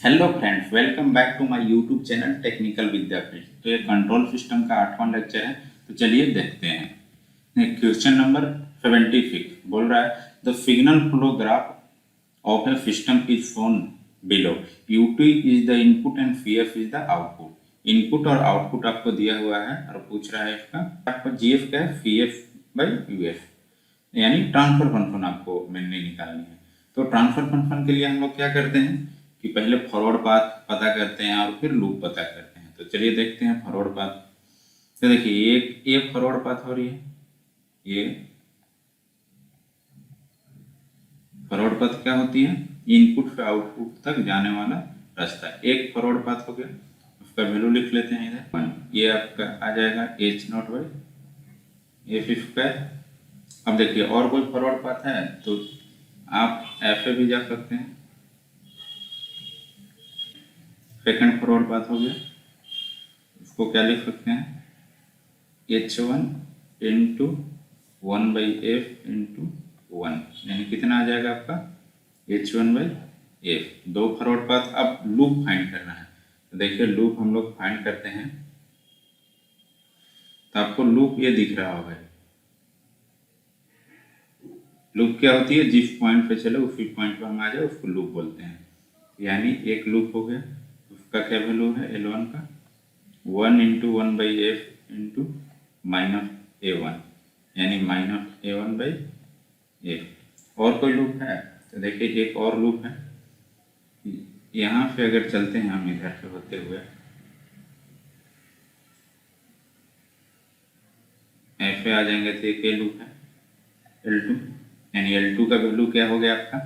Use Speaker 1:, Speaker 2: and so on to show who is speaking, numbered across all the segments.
Speaker 1: Hello friends, welcome back to my YouTube channel technical Vidyapeeth. तो ये control system का 8वां lecture है। तो चलिए देखते हैं। क्वेश्चन नंबर 76 बोल रहा है the signal flow graph of A system is shown below. U2 is the input and CF is the output. Input और आउटपुट आपको दिया हुआ है और पूछ रहा है इसका आपको GF क्या है, CF बाई UF, यानी ट्रांसफर फंक्शन आपको मैंने निकालनी है। तो ट्रांसफर फंक्शन के लिए हम लोग क्या करते हैं कि पहले फॉरवर्ड पाथ पता करते हैं और फिर लूप पता करते हैं। तो चलिए देखते हैं फॉरवर्ड पाथ। तो देखिए ये फॉरवर्ड पाथ हो रही है, ये फॉरवर्ड पाथ क्या होती है, इनपुट से आउटपुट तक जाने वाला रास्ता। एक फॉरवर्ड पाथ हो गया, उसका वैल्यू लिख लेते हैं इधर। ये आपका आ जाएगा H0/F²। अब देखिए और कोई फॉरवर्ड पाथ है तो आप ऐसे भी जा सकते हैं। सेकंड फॉरवर्ड पाथ हो गया, उसको क्या लिख सकते हैं, H1 इंटू 1/F/1, यानी कितना आ जाएगा आपका H1/F। दो फॉरवर्ड पाथ। अब लूप फाइंड करना है। तो देखिए लूप हम लोग फाइंड करते हैं। तो आपको लूप ये दिख रहा होगा। लूप क्या होती है, जिस पॉइंट पे चले उसी पॉइंट पे हम आ जाए उसको लूप बोलते हैं। यानी एक लूप हो गया, उसका क्या वैल्यू है L1 का 1 इंटू 1/F इंटू -A1, यानी -A1/F। और कोई लूप है तो देखिए एक और लूप है। यहाँ से अगर चलते हैं हम इधर से होते हुए ऐसे आ जाएंगे तो एक लूप है L2, यानी L2 का वैल्यू क्या हो गया आपका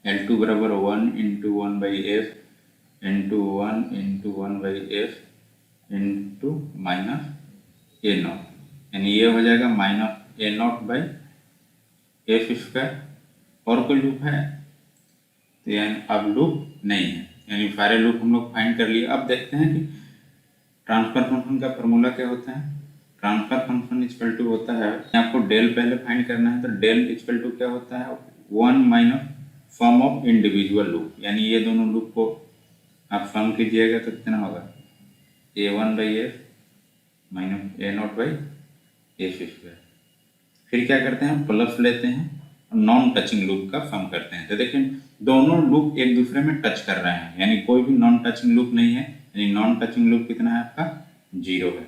Speaker 1: L2 बराबर 1 into 1/F into 1 into 1/F into -A0, यानी ये हो जाएगा -A0/F²। और कोई लूप है तो यानी अब लूप नहीं है, यानी सारे लूप हम लोग फाइंड कर लिए। अब देखते हैं कि ट्रांसफर फंक्शन का फॉर्मूला क्या होता है। ट्रांसफर फंक्शन इक्वल टू होता है, आपको डेल पहले फाइंड करना है। तो डेल इक्वल टू क्या होता है, 1 minus sum of individual loop, यानी ये दोनों लूप को आप सम कीजिएगा तो कितना होगा A1/F माइनस A0/F²। फिर क्या करते हैं, प्लस लेते हैं और नॉन टचिंग लूप का सम करते हैं। तो देखिए दोनों लूप एक दूसरे में टच कर रहे हैं, यानी कोई भी नॉन टचिंग लूप नहीं है, यानी नॉन टचिंग लूप कितना है आपका 0 है।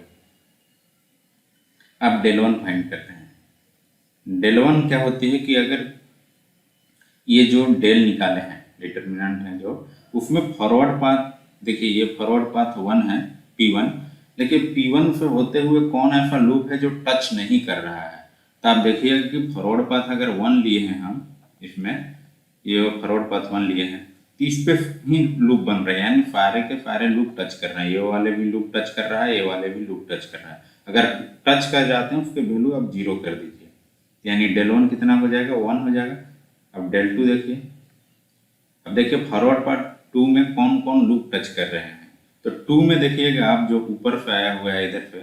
Speaker 1: अब डेल वन फाइंड करते हैं। डेल वन क्या होती है कि अगर ये जो डेल निकाले हैं डिटर्मिनेंट है जो, उसमें फॉरवर्ड पाथ देखिए ये फॉरवर्ड पाथ 1 है P1, लेकिन P1 से होते हुए कौन ऐसा लूप है जो टच नहीं कर रहा है। तो आप देखिएगा कि फॉरवर्ड पाथ अगर 1 लिए हैं हम, इसमें ये फॉरवर्ड पाथ 1 लिए हैं तो इस पे ही लूप बन रहे हैं, यानी सारे के सारे लूप टच कर रहे हैं। ये वाले भी लूप टच कर रहा है, ये वाले भी लूप टच कर रहा है। अगर टच कर जाते हैं उसके वैल्यू आप 0 कर दीजिए, यानी डेल वन कितना हो जाएगा 1 हो जाएगा। अब डेल टू देखिए, अब देखिए फॉरवर्ड पार्ट 2 में कौन कौन लूप टच कर रहे हैं। तो 2 में देखिएगा आप जो ऊपर से आया हुआ है इधर पे,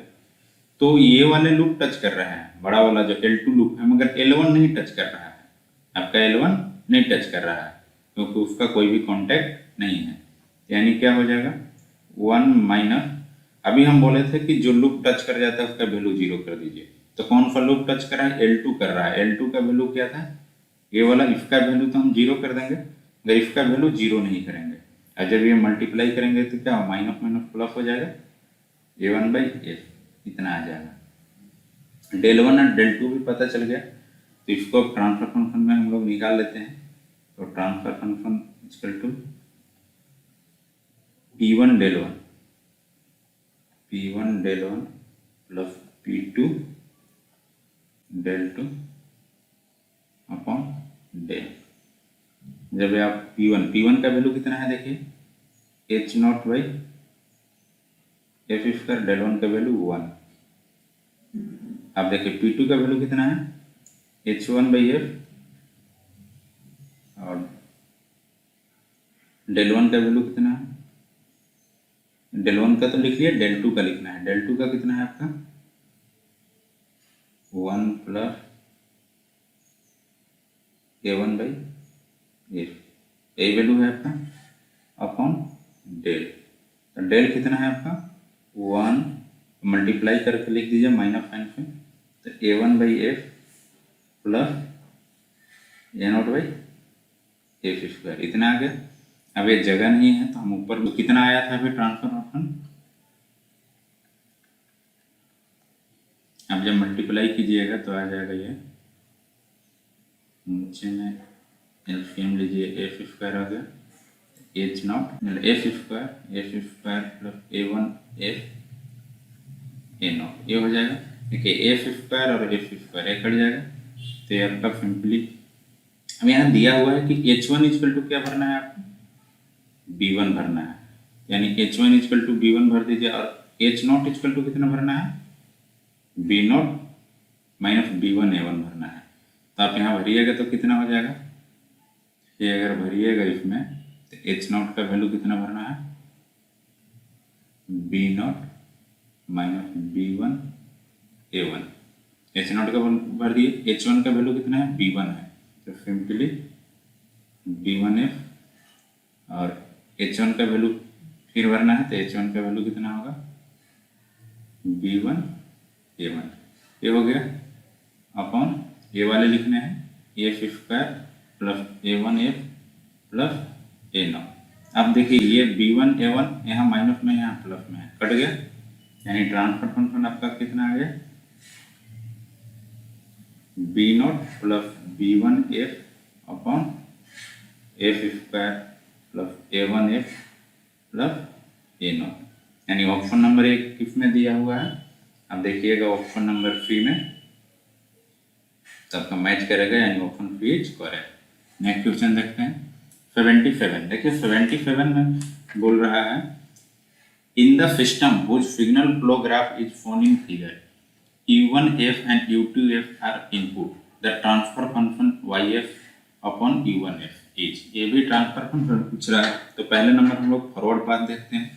Speaker 1: तो ये वाले लूप टच कर रहे हैं, बड़ा वाला जो L2 लूप है, मगर L1 नहीं टच कर रहा है। आपका L1 नहीं टच कर रहा है क्योंकि उसका कोई भी कॉन्टैक्ट नहीं है, यानी क्या हो जाएगा 1 माइनस, अभी हम बोले थे कि जो लूप टच कर जाता है उसका वैल्यू 0 कर दीजिए। तो कौन सा लूप टच कर रहा है, L2 कर रहा है। L2 का वैल्यू क्या था, ये वाला, इसका वैल्यू तो हम 0 कर देंगे, अगर इसका वैल्यू 0 नहीं करेंगे और जब ये मल्टीप्लाई करेंगे तो क्या माइनस माइनस प्लस हो जाएगा, A1/F इतना आ जाएगा। डेल वन और डेल टू भी पता चल गया, तो इसको ट्रांसफर फंक्शन में हम लोग निकाल लेते हैं। तो transfer function equal to P1 del one plus P2 del two upon del. जब आप P1 का वैल्यू कितना है देखिए H0/F², डेल वन का वैल्यू 1। अब देखिए P2 का वैल्यू कितना है H1/F, और डेल वन का वैल्यू कितना है, डेल वन का तो लिख लिया, डेल टू का लिखना है। डेल टू का कितना है आपका 1 प्लस A1/F, यही वैल्यू है आपका। Upon del. तो डेल कितना है आपका 1, मल्टीप्लाई करके लिख दीजिए माइनस साइन से, तो A1/F प्लस A0/F², इतना आ गया। अब ये जगह नहीं है तो हम ऊपर कितना आया था अभी ट्रांसफर फंक्शन, अब जब मल्टीप्लाई कीजिएगा तो आ जाएगा ये, नीचे में एलसीएम लीजिए F² आ गया H0 F² plus A1F A0, ये हो जाएगा। देखिए F² और F² ये कट जाएगा, तो ये आपका सिंपली, अब यहाँ दिया हुआ है कि H1 इक्वल टू क्या भरना है आपको, B1 भरना है, यानी H1 इक्वल टू B1 भर दीजिए, और H0 इक्वल टू कितना भरना है, B0 माइनस B1 A1 भरना है। तो आप यहाँ भरिएगा तो कितना हो जाएगा, ये अगर भरिएगा इसमें तो H0 का वैल्यू कितना भरना है, B0 minus B1 A1, H0 का भर दिए, H1 का वैल्यू कितना है, B1 है, तो सिंपली B1F, और H1 का वैल्यू फिर भरना है, तो H1 का वैल्यू कितना होगा, B1 A1, ये हो गया। अपॉन ये वाले लिखने हैं F² plus A1F plus A0। अब देखिए ये B1 A1 यहाँ माइनस में, यहाँ प्लस में है, कट गया, यानी ट्रांसफर फंक्शन आपका कितना आ गया, B0 plus B1F upon F² plus A1F plus A0, यानी ऑप्शन नंबर 1 किसमें दिया हुआ है, अब देखिएगा ऑप्शन नंबर 3 में, तो आपका मैच करेगा, यानी option 3 is correct. Next question देखते हैं 77। देखिए 77 में बोल रहा है, in the system which signal flow graph is shown in figure, U1F and U2F are input, the transfer function YF upon U1F is, ये भी ट्रांसफर फंक्शन पूछ रहा है। तो पहले नंबर हम लोग फॉरवर्ड पाथ देखते हैं,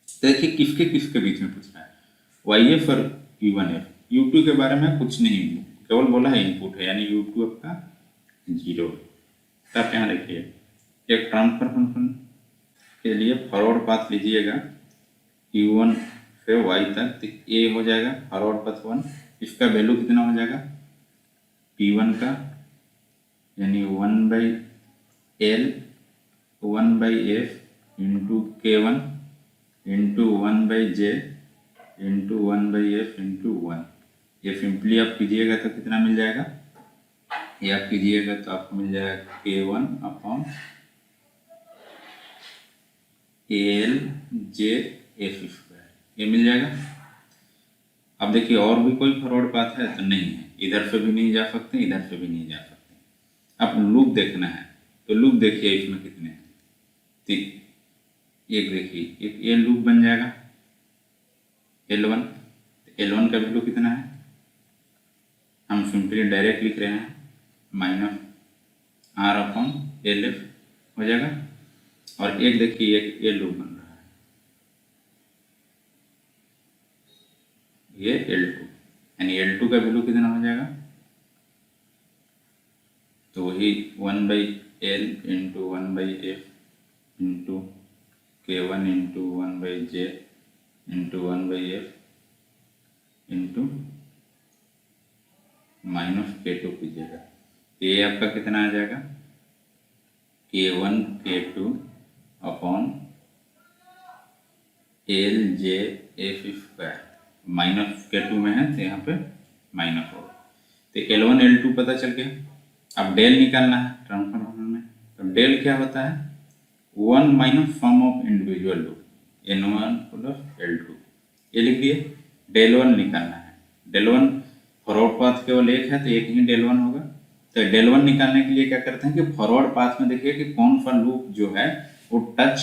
Speaker 1: तो देखिए किसके किसके बीच में पूछ रहा है, YF और U1F, U2 के बारे में कुछ नहीं, केवल बोला है इनपुट है, यानी U2 आपका 0। तब यहाँ देखिए एक ट्रांसफर फंक्शन के लिए फॉरवर्ड पाथ लीजिएगा U1 से Y तक, तो ये हो जाएगा फॉरवर्ड पाथ 1, इसका वैल्यू कितना हो जाएगा, P1 का, यानी 1/L 1/F into K1 into 1/J into 1/F into 1, ये सिंपली आप कीजिएगा तो कितना मिल जाएगा, ये आप कीजिएगा तो आपको मिल जाएगा K1 अपॉन LJF², ये मिल जाएगा। अब देखिए और भी कोई फॉरवर्ड पाथ है तो नहीं है, इधर से भी नहीं जा सकते, इधर से भी नहीं जा सकते। अब लूप देखना है, तो लूप देखिए इसमें कितने हैं, तो एक देखिए, एक ये लूप बन जाएगा L1, L1 का वैल्यू कितना है, हम सिंपली डायरेक्ट लिख रहे हैं माइनस R अपॉन LF हो जाएगा। और एक देखिए एक ये लूप बन रहा है, ये L2, यानी L2 का वैल्यू कितना हो जाएगा, तो वही 1/L into 1/F into K1 into 1/J into 1/F into minus K2 कीजिएगा, ये आपका कितना आ जाएगा, K1 K2 upon LJF², minus K2 में है तो यहाँ पे माइनस होगा, तो L1 L2 पता चल गया। अब डेल निकालना है ट्रांसफर फंक्शन में, तो डेल क्या होता है, 1 minus sum of individual loop N1 plus L2, ये लिख दिए। डेल 1 निकालना है, डेल 1 फॉरवर्ड पाथ केवल एक है तो एक ही डेल 1 होगा। तो डेल 1 निकालने के लिए क्या करते हैं कि फॉरवर्ड पाथ में देखिए कि कौन सा लूप जो है वो टच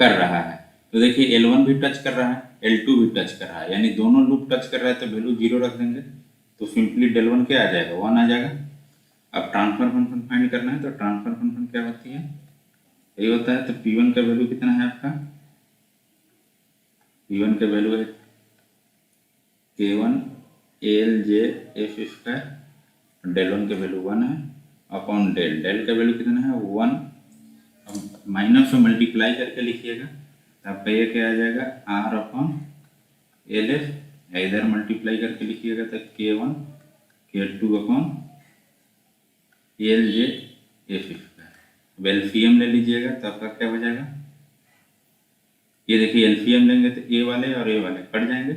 Speaker 1: कर रहा है, तो देखिए L1 भी टच कर रहा है, L2 भी टच कर रहा है, यानी दोनों लूप टच कर रहा है, तो वैल्यू 0 रख देंगे, तो सिंपली डेल 1 क्या आ जाएगा, 1 आ जाएगा। अब ट्रांसफर फंक्शन फाइंड करना है, तो ट्रांसफर फंक्शन क्या होती है, यही होता है। तो P1 का वैल्यू कितना है आपका, P1 का वैल्यू है K1 LJF², डेल 1 का वैल्यू 1 है अपॉन डेल, डेल का वैल्यू कितना है 1। अब माइनस में मल्टीप्लाई करके लिखिएगा तो आपका ये क्या आ जाएगा आर अपॉन एल एफ, इधर मल्टीप्लाई करके लिखिएगा तो K1 K2 upon L J F square. LCM ले लीजिएगा तो आपका क्या हो जाएगा, ये देखिए एलसीएम लेंगे तो ए वाले और ए वाले कट जाएंगे,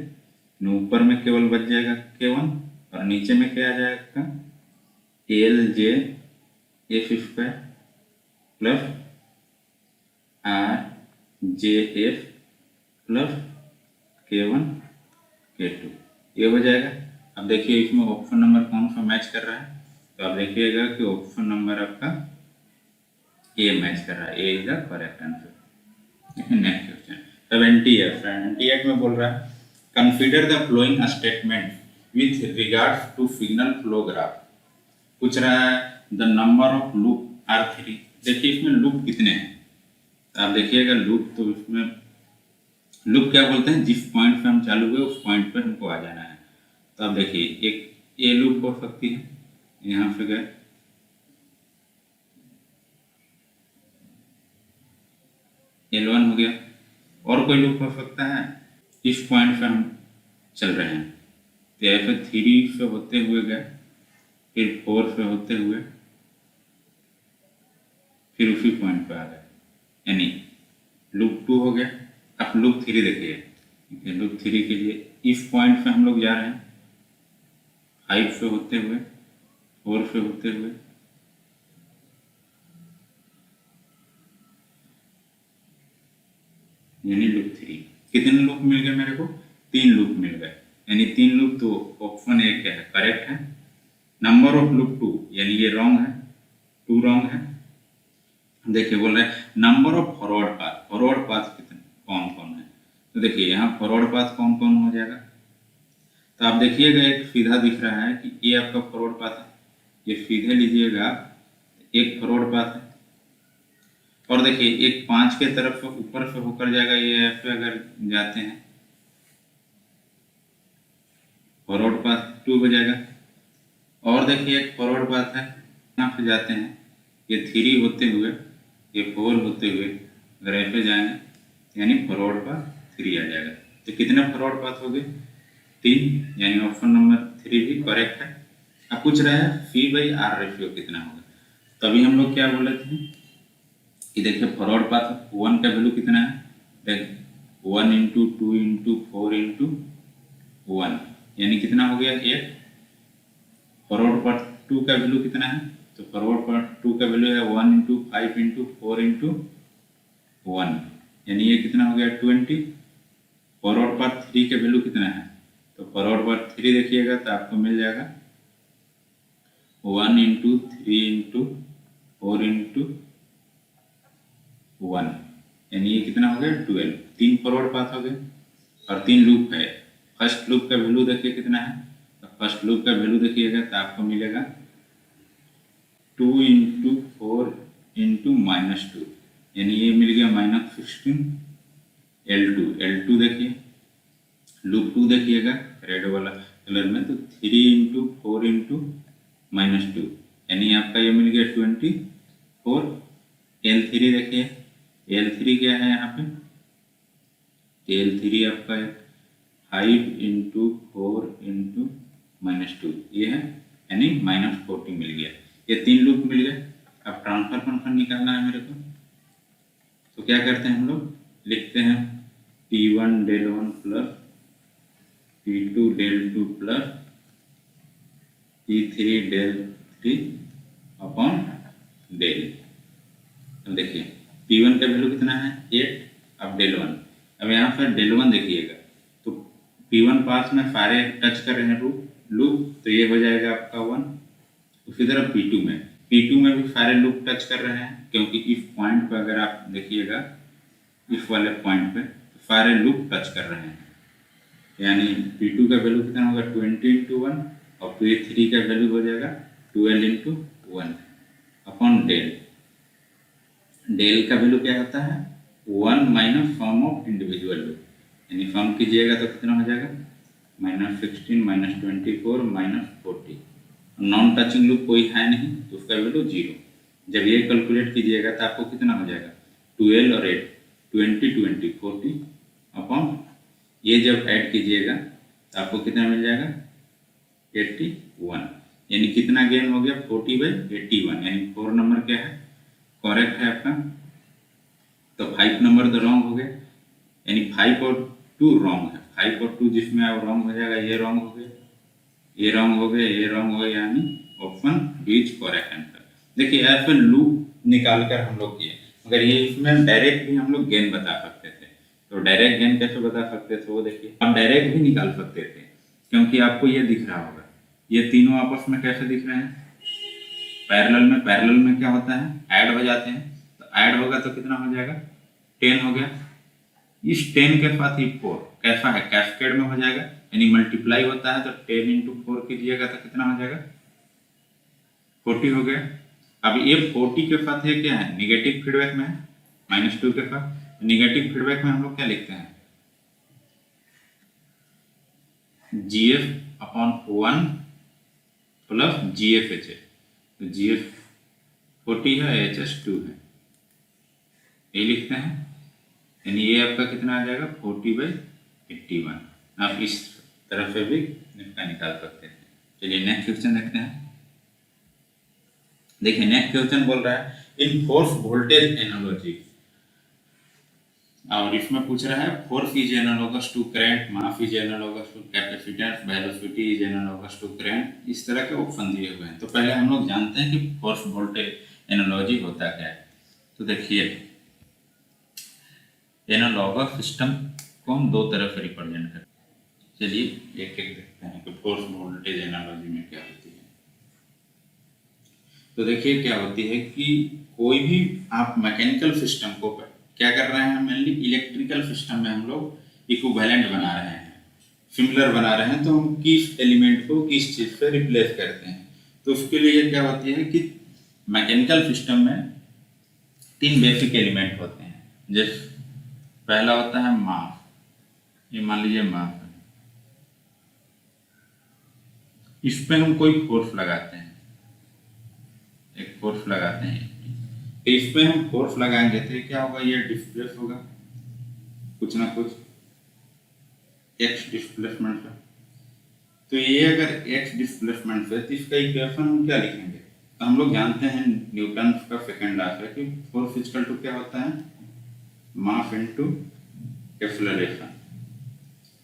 Speaker 1: ऊपर में केवल बच जाएगा K1 और नीचे में क्या आ जाएगा L J F square plus R J F plus K1 K2, ये हो जाएगा। अब देखिए इसमें ऑप्शन नंबर कौन सा मैच कर रहा है, तो आप देखिएगा कि ऑप्शन नंबर आपका ए मैच कर रहा है, A is the correct answer. Next question 78 में बोल रहा है consider the following statement with regards to signal flow graph. पूछ रहा है the number of loop are 3। देखिए इसमें लूप कितने हैं, आप देखिएगा लूप, तो इसमें लूप क्या बोलते हैं, जिस पॉइंट पे हम चालू हुए उस पॉइंट पे हमको आ जाना है। तो आप देखिए एक ए लूप हो सकती है, यहाँ से गए L1 हो गया, और कोई लूप हो सकता है, इस पॉइंट पे हम चल रहे हैं तो ऐसे 3 से होते हुए गए, फिर 4 से होते हुए फिर उसी पॉइंट पे आ गए, यानी लूप 2 हो गया। अब लूप 3 देखिए, लूप 3 के लिए इस पॉइंट पे हम लोग जा रहे हैं 5 से होते हुए 4 से होते हुए यानी लूप 3। कितने लूप मिल गए मेरे को, 3 लूप मिल गए, यानी 3 लूप, तो ऑप्शन ए क्या है करेक्ट है। नंबर ऑफ लूप 2 यानी ये रॉन्ग है, 2 रॉन्ग है। देखिए बोल रहे हैं नंबर ऑफ फॉरवर्ड पाथ कितने कौन कौन है, तो देखिए यहाँ फॉरवर्ड पाथ कौन कौन हो जाएगा, तो आप देखिएगा एक सीधा दिख रहा है कि ये आपका फॉरवर्ड पाथ है, ये सीधे लीजिएगा एक फॉरवर्ड पाथ है, और देखिए एक 5 के तरफ से ऊपर से होकर जाएगा, ये ऐसे अगर जाते हैं फॉरवर्ड पाथ 2 हो जाएगा। और देखिए एक फॉरवर्ड पाथ है, यहाँ पे जाते हैं ये 3 होते हुए ये 4 होते हुए अगर ऐसे जाएंगे यानी फॉरवर्ड पाथ 3 आ जाएगा। तो कितने फॉरवर्ड पाथ हो गए, 3, यानी ऑप्शन नंबर 3 भी करेक्ट है। अब पूछ रहा है C/R रेशियो कितना होगा, तभी हम लोग क्या बोले थे कि देखिए फॉरवर्ड पाथ 1 का वैल्यू कितना है, देख 1 × 2 × 4 × 1 यानी कितना हो गया 8। फॉरवर्ड पाथ 2 का वैल्यू कितना है, तो फॉरवर्ड पाथ 2 का वैल्यू है 1 × 5 × 4 × 1 यानी ये कितना हो गया 20। फॉरवर्ड पाथ 3 का वैल्यू कितना है, तो फॉरवर्ड पाथ 3 देखिएगा तो आपको मिल जाएगा 1 × 3 × 4 × 1 यानी ये कितना हो गया 12। 3 फॉरवर्ड पाथ हो गए और 3 लूप है। फर्स्ट लूप का वैल्यू देखिए कितना है, तो फर्स्ट लूप का वैल्यू देखिएगा तो आपको मिलेगा 2 × 4 × -2 यानी ये मिल गया -16 L2 देखिए, लूप 2 देखिएगा रेड वाला कलर में, तो 3 × 4 × -2 यानी आपका ये मिल गया 24। L3 देखिए, L3 क्या है यहाँ पे, L3 आपका 5 × 4 × -2 ये है, यानी -40 मिल गया। ये 3 लूप मिल गए। अब ट्रांसफर फंक्शन निकालना है मेरे को, तो क्या करते हैं हम लोग, लिखते हैं P1 del 1 plus P2 del 2 plus P3 del 3 upon del। अब देखिए P1 का वैल्यू कितना है 8, अब del 1, अब यहाँ पर del 1 देखिएगा तो P1 पास में सारे टच कर रहे हैं लूप, तो ये हो जाएगा आपका 1। उसी तरह P2 में भी सारे लूप टच कर रहे हैं, क्योंकि इस पॉइंट पर अगर आप देखिएगा इस वाले पॉइंट पे तो सारे लूप टच कर रहे हैं, यानी P2 का वैल्यू कितना होगा 20 × 1 और P3 का वैल्यू हो जाएगा 12 × 1 अपॉन del। del का वैल्यू क्या होता है 1 - सम ऑफ इंडिविजुअल लूप, यानी सम कीजिएगा तो कितना हो जाएगा -16 -24 -40। नॉन टचिंग लूप कोई है नहीं तो उसका वैल्यू 0। जब ये कैलकुलेट कीजिएगा तो आपको कितना हो जाएगा 12 और 8, 20 40 अपॉन ये जब ऐड कीजिएगा तो आपको कितना मिल जाएगा 81, यानी कितना गेन हो गया 40/81, यानी 4 नंबर क्या है करेक्ट है आपका। तो 5 नंबर तो रॉन्ग हो गया, यानी 5 और 2 रॉन्ग है, 5 और 2 जिसमें अब रॉन्ग हो जाएगा, ये रॉन्ग हो गया, ये रॉन्ग हो गया, ये रॉन्ग हो गया, यानी option B is correct answer. देखिए ऐसे लूप निकाल कर हम लोग किए, मगर ये इसमें डायरेक्ट भी हम लोग गेन बता सकते थे। तो डायरेक्ट गेन कैसे बता सकते थे वो देखिए, आप डायरेक्ट भी निकाल सकते थे, क्योंकि आपको ये दिख रहा होगा, ये तीनों आपस में कैसे दिख रहे हैं पैरेलल में। पैरेलल में क्या होता है ऐड हो जाते हैं, तो ऐड होगा तो कितना हो जाएगा 10 हो गया। इस 10 के साथ ही 4 कैसा है कैस्केड में हो जाएगा, यानी मल्टीप्लाई होता है, तो 10 इंटू 4 कीजिएगा तो कितना हो जाएगा 40 हो गया। अब ये 40 के साथ है क्या है निगेटिव फीडबैक में है, -2 के साथ। निगेटिव फीडबैक में हम लोग क्या लिखते हैं GF अपॉन 1 प्लस GF है, तो GF 40 है, HS 2 है, ये लिखते हैं, यानी ये आपका कितना आ जाएगा 40/81। आप इस तरफ से भी इसका निकाल सकते हैं। चलिए नेक्स्ट क्वेश्चन देखते हैं। देखिए नेक्स्ट क्वेश्चन बोल रहा है इन फोर्स वोल्टेज एनालॉजी, और इसमें पूछ रहा है force is analogous to current, mass is analogous to capacitance, velocity is analogous to current, इस तरह के ऑप्शन दिए हुए हैं। तो पहले हम लोग जानते हैं कि फोर्स वोल्टेज एनालॉजी होता क्या है। तो देखिए एनालॉगस सिस्टम को हम दो तरह से रिप्रेजेंट करते हैं। चलिए एक एक देखते हैं कि फोर्स वोल्टेज एनालॉजी में क्या होती है। तो देखिए क्या होती है कि कोई भी आप मैकेनिकल सिस्टम को क्या कर रहे हैं, मेनली इलेक्ट्रिकल सिस्टम में हम लोग इक्विवेलेंट बना रहे हैं, सिमिलर बना रहे हैं, तो हम किस एलिमेंट को किस चीज़ से रिप्लेस करते हैं। तो उसके लिए क्या होती है कि मैकेनिकल सिस्टम में 3 बेसिक एलिमेंट होते हैं। जैसे पहला होता है मास, ये मान लीजिए मास है, इस पे हम कोई फोर्स लगाते हैं, एक फोर्स लगाते हैं, तो इस पे हम फोर्स लगाएंगे तो क्या होगा ये डिस्प्लेस होगा कुछ ना कुछ एक्स डिस्प्लेसमेंट से। तो ये अगर एक्स डिस्प्लेसमेंट से, तो इसका इक्वेशन हम क्या लिखेंगे, तो हम लोग जानते हैं न्यूटन का सेकंड लॉ है कि फोर्स इक्वल टू क्या होता है मास इनटू एक्सेलरेशन,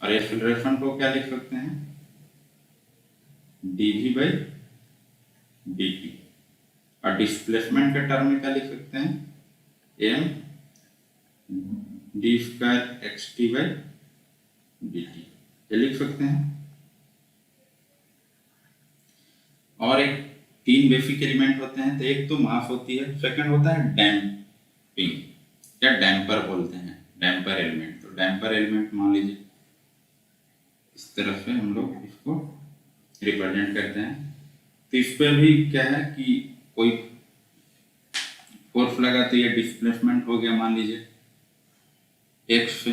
Speaker 1: और एक्सेलरेशन को क्या लिख सकते हैं dv/dt, और डिस्प्लेसमेंट के टर्म में क्या लिख सकते हैं m d2xt/dt, ये लिख सकते हैं। और एक 3 बेसिक एलिमेंट होते हैं, तो एक तो मास होती है, सेकंड होता है डैम्पिंग या डैम्पर बोलते हैं, डैम्पर एलिमेंट। तो डैम्पर एलिमेंट मान लीजिए इस तरफ से हम लोग इसको रिप्रेजेंट करते हैं। तो इस पर भी क्या है कि कोई फोर्स लगा तो ये डिस्प्लेसमेंट हो गया, मान लीजिए एक्स से,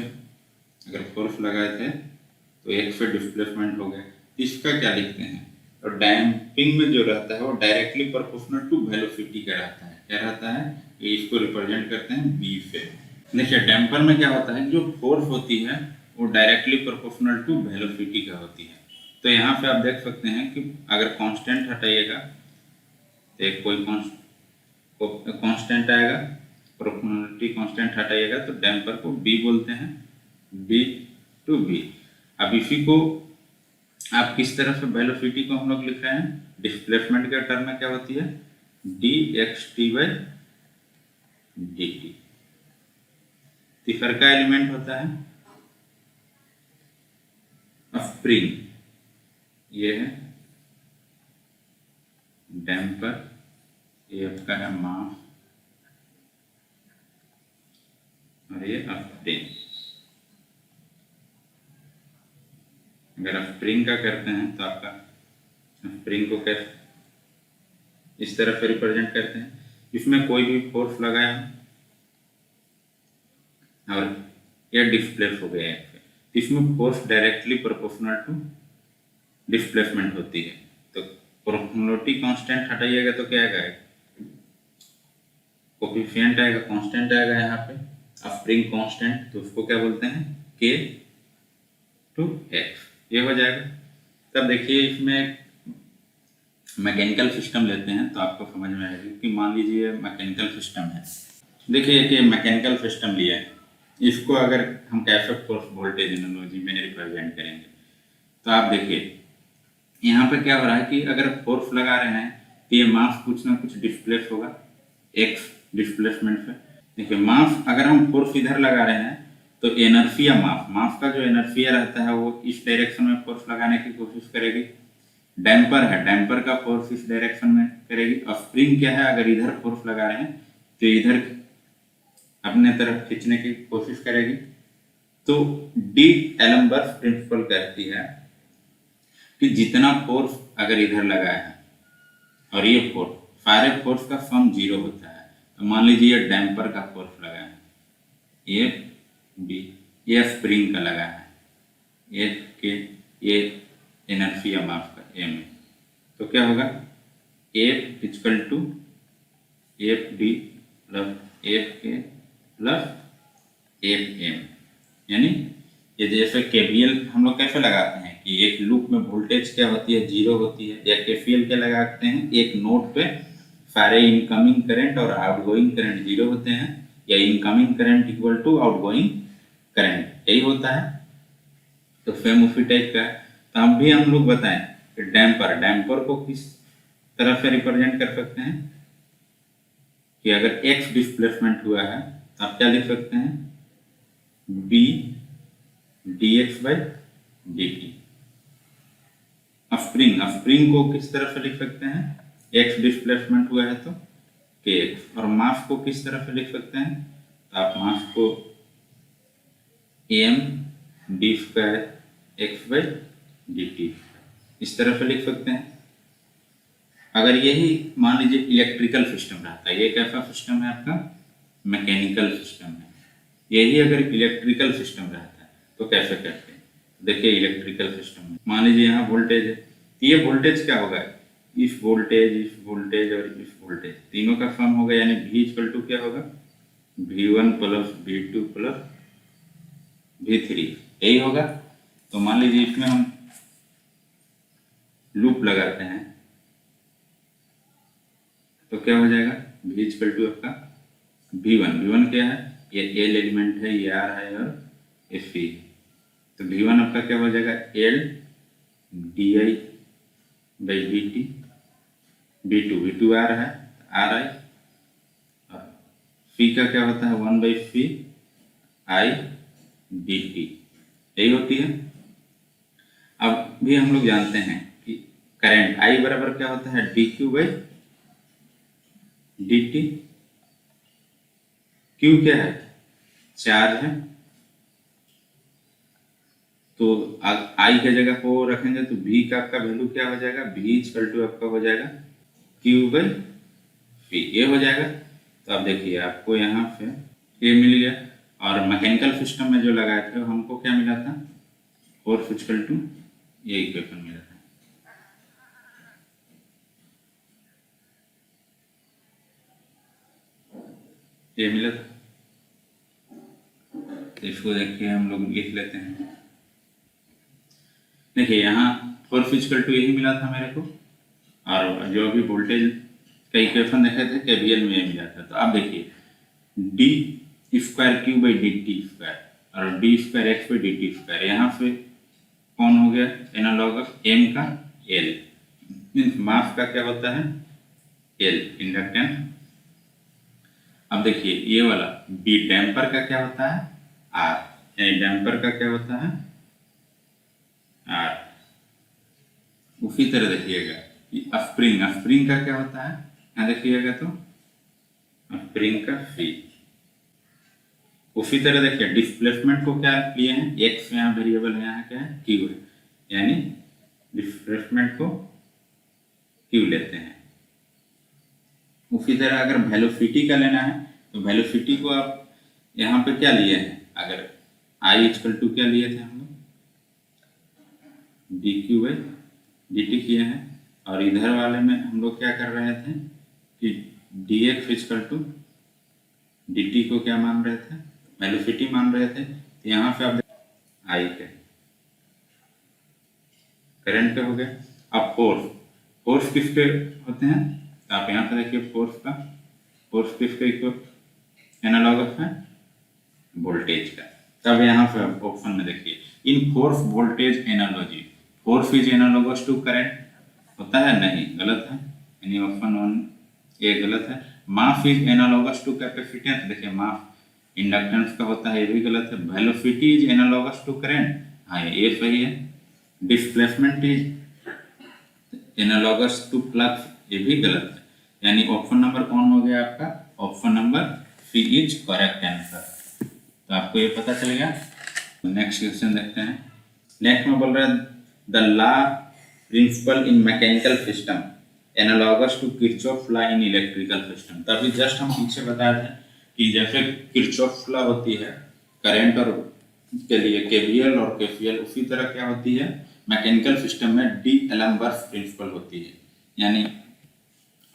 Speaker 1: अगर फोर्स लगाए थे तो एक्स से डिस्प्लेसमेंट हो गया। इसका क्या लिखते हैं, और डैम्पिंग में जो रहता है वो डायरेक्टली प्रोपोर्शनल टू वेलोसिटी का रहता है, क्या रहता है ये, इसको रिप्रेजेंट करते हैं बी से। देखिए डैम्पर में क्या होता है, जो फोर्स होती है वो डायरेक्टली प्रोपोर्शनल टू वेलोसिटी का होती है। तो यहाँ पे आप देख सकते हैं कि अगर कांस्टेंट हटाइएगा तो एक कोई कांस्टेंट आएगा, प्रोपोर्शनलिटी कांस्टेंट हटाइएगा तो डैम्पर को बी बोलते हैं, बी टू बी। अब इसी को आप किस तरह से वेलोसिटी को हम लोग लिख रहे हैं, डिस्प्लेसमेंट के टर्म में क्या होती है dxt/dt। तीसरा का एलिमेंट होता है स्प्रिंग, ये है डैम्पर, ये आपका है मास, और ये स्प्रिंग। अगर आप स्प्रिंग का करते हैं तो आपका स्प्रिंग को कैसे इस तरह से रिप्रेजेंट करते हैं, इसमें कोई भी फोर्स लगाया और यह डिस्प्लेस हो गया है, इसमें force directly proportional to displacement होती है। तो प्रोपोर्शनलिटी कांस्टेंट हटाइएगा तो क्या आएगा, कोफिशिएंट आएगा, कांस्टेंट आएगा यहाँ पे, स्प्रिंग कांस्टेंट, तो उसको क्या बोलते हैं, के टू एक्स, ये हो जाएगा। तब देखिए इसमें मैकेनिकल सिस्टम लेते हैं तो आपको समझ में आएगी कि मान लीजिए मैकेनिकल सिस्टम है। देखिए कि मैकेनिकल सिस्टम लिया है, इसको अगर हम कैसे फोर्स वोल्टेज एनालॉजी में रिप्रेजेंट करेंगे, तो आप देखिए यहाँ पे क्या हो रहा है कि अगर फोर्स लगा रहे हैं तो ये मास कुछ ना कुछ डिस्प्लेस होगा एक्स डिस्प्लेसमेंट से। देखिए मास अगर हम फोर्स इधर लगा रहे हैं तो एनर्सिया मास का जो एनर्सिया रहता है वो इस डायरेक्शन में फोर्स लगाने की कोशिश करेगी। डैम्पर है, डैम्पर का फोर्स इस डायरेक्शन में करेगी। और स्प्रिंग क्या है, अगर इधर फोर्स लगा रहे हैं तो इधर अपने तरफ खींचने की कोशिश करेगी। तो डी एलम्बर्ट प्रिंसिपल कहती है कि जितना फोर्स अगर इधर लगा है और ये फोर्स, सारे फोर्स का सम 0 होता है। तो मान लीजिए ये डैम्पर का फोर्स लगा है, ये बी, ये स्प्रिंग का लगा है, ये इनर्शिया मास का एम है। तो क्या होगा, F equal to F D plus F K plus F M. यानी ये जैसे केवीएल हम लोग कैसे लगाते हैं कि एक लूप में वोल्टेज क्या होती है, 0 होती है, या केवीएल क्या लगाते हैं, एक नोड पे सारे इनकमिंग करंट और आउटगोइंग करंट 0 होते हैं, या incoming current equal to outgoing current, यही होता है। तो सेम उसी टाइप का है। तो अब भी हम लोग बताएं कि डैम्पर को किस तरह से रिप्रेजेंट कर सकते हैं कि अगर x डिस्प्लेसमेंट हुआ है तो आप क्या लिख सकते हैं, b dx by dt। Spring को किस तरह से लिख सकते हैं, x डिस्प्लेसमेंट हुआ है तो kx। और मास को किस तरह से लिख सकते हैं, तो आप मास को m d square x by dt इस तरह से लिख सकते हैं। अगर यही मान लीजिए इलेक्ट्रिकल सिस्टम रहता है, ये कैसा सिस्टम है आपका, मैकेनिकल सिस्टम है। यही अगर इलेक्ट्रिकल सिस्टम रहता है तो कैसे करते हैं, देखिए इलेक्ट्रिकल सिस्टम में मान लीजिए यहाँ वोल्टेज है, तो ये वोल्टेज क्या होगा, इस वोल्टेज और इस वोल्टेज तीनों का सम होगा, यानी V इक्वल टू क्या होगा, V1 plus V2 plus V3, यही होगा। तो मान लीजिए इसमें हम लूप लगाते हैं तो क्या हो जाएगा, V इक्वल टू आपका V1 क्या है, ये L एलिमेंट है, ये R है और ये C है। तो V1 आपका क्या हो जाएगा, L di by dt, V2 R है, RI, और C का क्या होता है, 1 बाई C I dt, यही होती है। अब भी हम लोग जानते हैं कि करंट I बराबर क्या होता है, dq बाई dt। Q क्या है, चार्ज है, तो I के जगह को रखेंगे तो V का आपका वैल्यू क्या हो जाएगा, V इक्वल टू आपका हो जाएगा Q बाई V, ये हो जाएगा। तो आप देखिए आपको यहाँ पे ये मिल गया, और मैकेनिकल सिस्टम में जो लगाए थे हमको क्या मिला था, फोर्स इक्वल टू ये इक्वेशन मिला था। ये मिला था, तो इसको देखिए हम लोग लिख लेते हैं। देखिए यहाँ फोर्स इक्वल टू यही मिला था मेरे को, और जो भी वोल्टेज का इक्वेशन देखे थे केवीएल में ये मिला था। तो आप देखिए D square Q by D T square और D square X by D T square, यहाँ से कौन हो गया, एनालॉगस एम का एल, मीन्स मास का क्या होता है एल, इंडक्टेंस। अब देखिए ये वाला बी डैम्पर का क्या होता है आर, यानी डैम्पर का क्या होता है आर। उसी तरह देखिएगा स्प्रिंग का क्या होता है, यहाँ देखिएगा तो स्प्रिंग का सी। उसी तरह देखिए डिस्प्लेसमेंट को क्या लिए हैं, एक्स यहाँ वेरिएबल है, यहाँ क्या है क्यू है, यानी डिस्प्लेसमेंट को क्यू लेते हैं। उसी तरह अगर वेलोसिटी का लेना है तो वेलोसिटी को आप यहाँ पे क्या लिए हैं, अगर आई इक्वल टू क्या लिए थे हम लोग, D Q by D T किए हैं, और इधर वाले में हम लोग क्या कर रहे थे कि D X equal to D T को क्या मान रहे थे वेलोसिटी मान रहे थे, तो यहाँ पे आप आई पे करंट पे हो गया। अब फोर्स, फोर्स किसके होते हैं, तो आप यहाँ पे देखिए फोर्स किसके एनालॉगस है, वोल्टेज का। तब यहाँ पे ऑप्शन में देखिए, in force voltage analogy force is analogous to current, होता है नहीं, गलत है, यानी ऑप्शन 1 ये गलत है। Mass is analogous to capacitance, देखिए मास इंडक्टेंस का होता है, ये भी गलत है। Velocity is analogous to current, हाँ ये सही है। Displacement is analogous to flux, ये भी गलत है, यानी ऑप्शन नंबर कौन हो गया आपका, option number C is correct answer. तो आपको ये पता चल गया। नेक्स्ट क्वेश्चन देखते हैं। नेक्स्ट में बोल रहा है the law principle in mechanical system analogous to Kirchhoff law in electrical system. तभी जस्ट हम पीछे बताए थे कि जैसे किरचॉफ लॉ होती है करंट और के लिए केवीएल और केसीएल, उसी तरह क्या होती है मैकेनिकल सिस्टम में डी एलम्बर्ट प्रिंसिपल होती है। यानी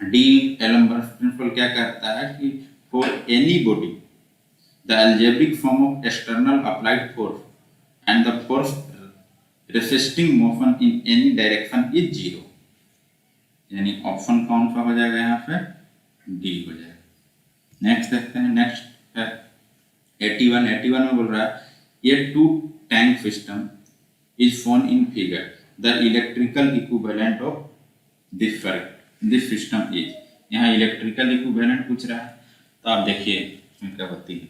Speaker 1: डी एलम्बर्ट प्रिंसिपल क्या कहता है कि for any body the algebraic form of external applied force and the force resisting motion in any direction is zero, यानी ऑप्शन कौन सा हो जाएगा यहाँ पे, डी हो जाएगा। नेक्स्ट देखते हैं। नेक्स्ट है 81 में बोल रहा है ये two tank system is shown in figure, the electrical equivalent of this system is, यहाँ इलेक्ट्रिकल इक्विवेलेंट पूछ रहा है। तो आप देखिए इसमें क्या होती है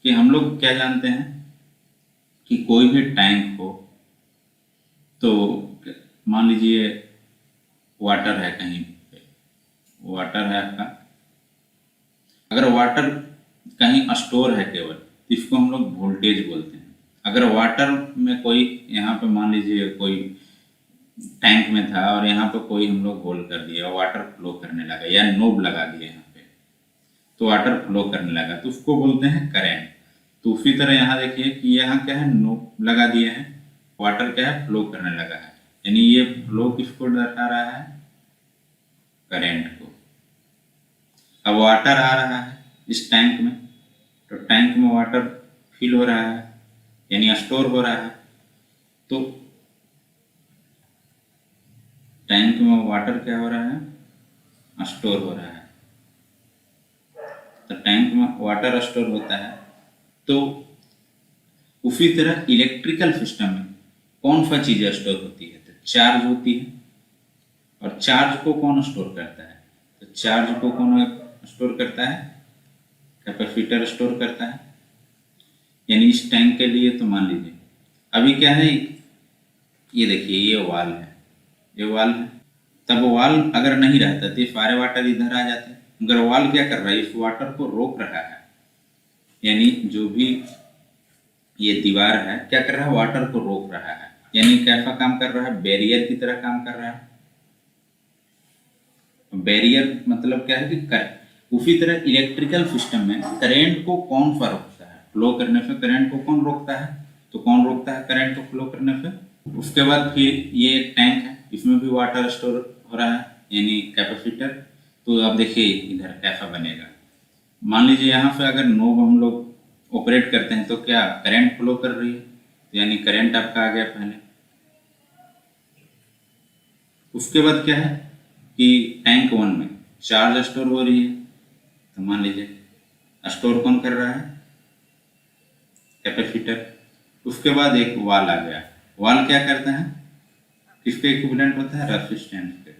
Speaker 1: कि हम लोग क्या जानते हैं कि कोई भी टैंक हो, तो मान लीजिए वाटर है, कहीं पे वाटर है आपका, अगर वाटर कहीं स्टोर है केवल, तो इसको हम लोग वोल्टेज बोलते हैं। अगर वाटर में कोई यहाँ पे मान लीजिए कोई टैंक में था और यहाँ पे कोई हम लोग होल कर दिया, वाटर फ्लो करने लगा, या नोब लगा दिया यहाँ पे, तो वाटर फ्लो करने लगा, तो उसको बोलते हैं करंट। तो उसी तरह यहाँ देखिए कि यहाँ क्या है, नोब लगा दिए हैं, वाटर क्या है फ्लो करने लगा है, यानी ये फ्लो किसको दर्शा रहा है, करंट को। अब वाटर आ रहा है इस टैंक में, तो टैंक में वाटर फिल हो रहा है, यानी स्टोर हो रहा है। तो टैंक में वाटर क्या हो रहा है, स्टोर हो रहा है। तो टैंक में वाटर स्टोर होता है। तो उसी तरह इलेक्ट्रिकल सिस्टम में कौन सा चीज स्टोर होती है, तो चार्ज होती है। और चार्ज को कौन स्टोर करता है, तो चार्ज को कौन स्टोर करता है, कैपेसिटर स्टोर करता है। यानी इस टैंक के लिए तो मान लीजिए अभी क्या है, ये देखिए ये वाल है, ये वाल है। तब वाल अगर नहीं रहता तो ये सारे वाटर इधर आ जाते, मगर वाल क्या कर रहा है, इस वाटर को रोक रहा है। यानी जो भी ये दीवार है क्या कर रहा है, वाटर को रोक रहा है। यानी कैसा काम कर रहा है, बैरियर की तरह काम कर रहा है। बैरियर मतलब क्या है कि उसी तरह इलेक्ट्रिकल सिस्टम में करंट को कौन सा रोकता है, फ्लो करने से करंट को कौन रोकता है, तो कौन रोकता है करंट को फ्लो करने से। उसके बाद फिर ये एक टैंक है, इसमें भी वाटर स्टोर हो रहा है, यानी कैपेसिटर। तो आप देखिए इधर कैसा बनेगा, मान लीजिए यहाँ से अगर नोब हम लोग ऑपरेट करते हैं तो क्या करंट फ्लो कर रही है, यानी करंट आपका आ गया पहले। उसके बाद क्या है कि टैंक 1 में चार्ज स्टोर हो रही है, तो मान लीजिए स्टोर कौन कर रहा है, कैपेसिटर। उसके बाद एक वाल आ गया, वाल क्या करता है, किसके इक्विवेलेंट होता है, रेजिस्टेंस के।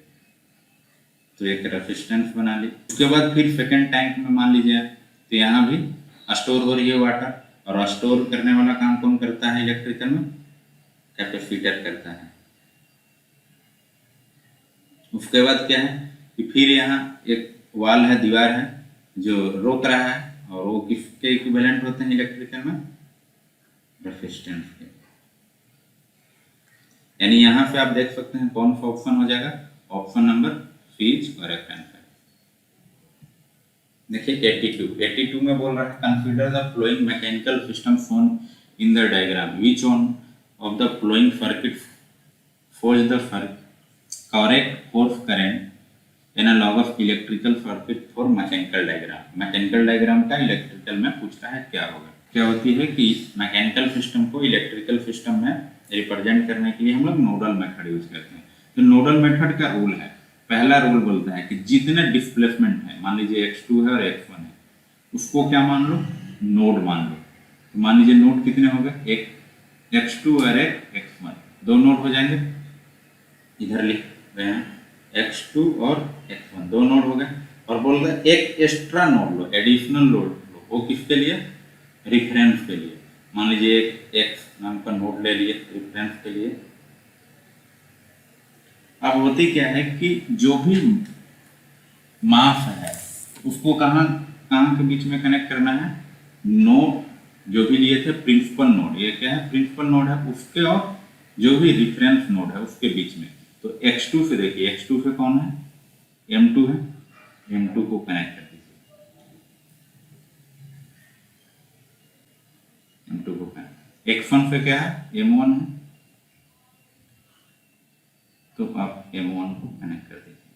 Speaker 1: तो एक रेजिस्टेंस बना ली। उसके बाद फिर सेकंड टैंक में मान लीजिए तो यहाँ भी स्टोर हो रही है वाटर, और स्टोर करने वाला काम कौन करता है इलेक्ट्रिकल में, कैपेसिटर करता है। उसके बाद क्या है कि फिर यहाँ एक वाल है, दीवार है जो रोक रहा है, और वो किसके इक्विवेलेंट होते हैं इलेक्ट्रिकल में, रेजिस्टेंस के। यानी यहाँ से आप देख सकते हैं कौन सा ऑप्शन हो जाएगा, option number C is correct answer. देखिए 82 में बोल रहा है consider the following mechanical system shown in the diagram, which one of the following circuit follows the correct force current analogous electrical circuit for mechanical diagram. Mechanical diagram का electrical में पूछ रहा है क्या होगा। क्या होती है कि मैकेनिकल सिस्टम को इलेक्ट्रिकल सिस्टम में रिप्रेजेंट करने के लिए हम लोग नोडल मेथड यूज करते हैं। तो नोडल मेथड का रूल है, पहला रूल बोलता है कि जितने डिस्प्लेसमेंट है, मान लीजिए x2 है और x1 है, उसको क्या मान लो, नोड मान लो। तो मान लीजिए नोड कितने हो गए, एक x2 और एक x1, दो नोड हो जाएंगे, इधर लिख रहे हैं x2 और x1 दो नोड हो गए। और बोल रहे एक एक्स्ट्रा नोड लो, एडिशनल नोड लो, वो किसके लिए, रिफरेंस के लिए। मान लीजिए एक x नाम का नोड ले लिए रिफरेंस के लिए। अब होती क्या है कि जो भी मास है उसको कहाँ कहाँ के बीच में कनेक्ट करना है, नोड जो भी लिए थे प्रिंसिपल नोड, ये क्या है प्रिंसिपल नोड है, उसके और जो भी रिफरेंस नोड है उसके बीच में। तो x2 से देखिए, x2 से कौन है, m2 है, m2 को कनेक्ट कर दीजिए, m2 को कनेक्ट। x1 से क्या है, m1 है, तो आप m1 को कनेक्ट कर दीजिए,